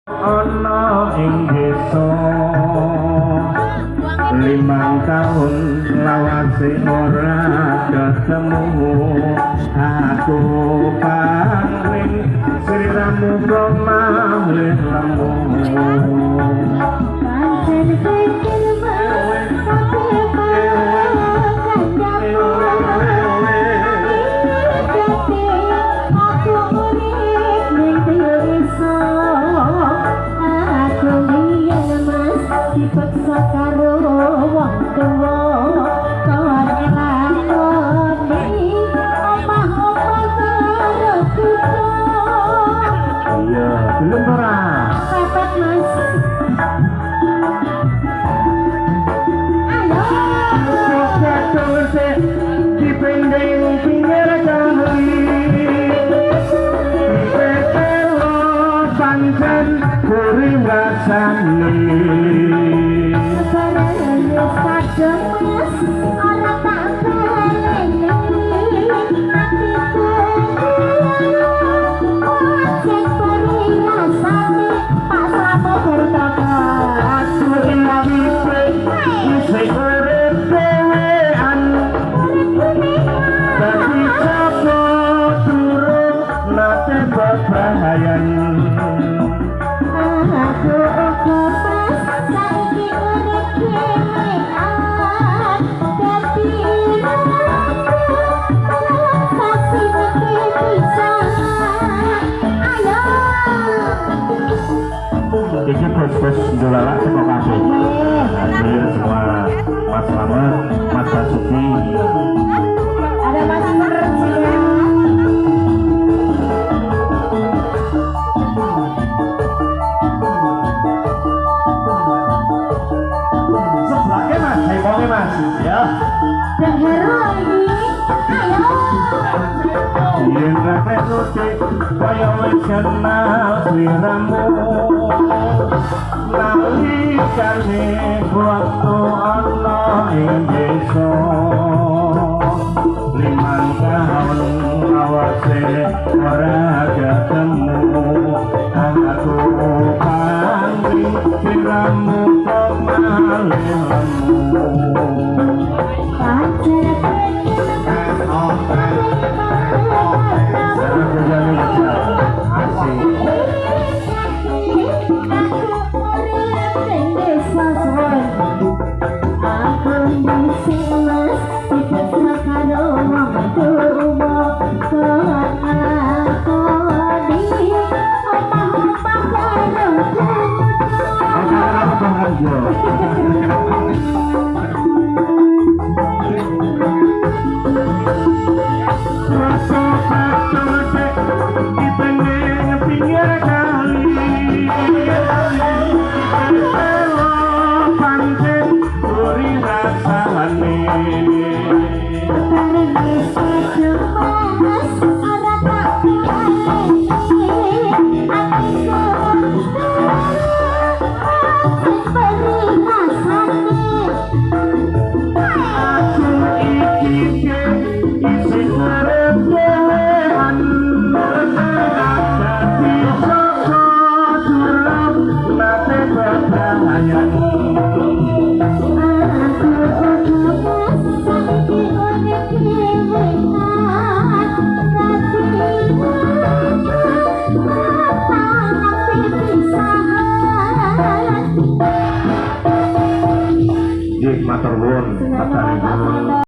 ana ing desa 5 taun lawase ora ketemu aku paling sliramu kok malih lemu pancen pikir mas tapi dipaksa karo wong tuwa kon lakoni omah-omah karo kita iya belum ora pepet mas ayo sik dipendeng pinggir kali dipetelo pancen kuri rasane ini bos-bos dolala semua kasih hadir semua Mas Slamet, Mas Basuki ada Mas Mer juga sebelahnya mas, hebohnya mas ya dan hero ini ayo yen rakyat nutik kaya wis kenal sliramu nalikane waktu ana ing desa 5 taun awase ora ketemu aku pangling sliramu kok malih lemu matur nuwun.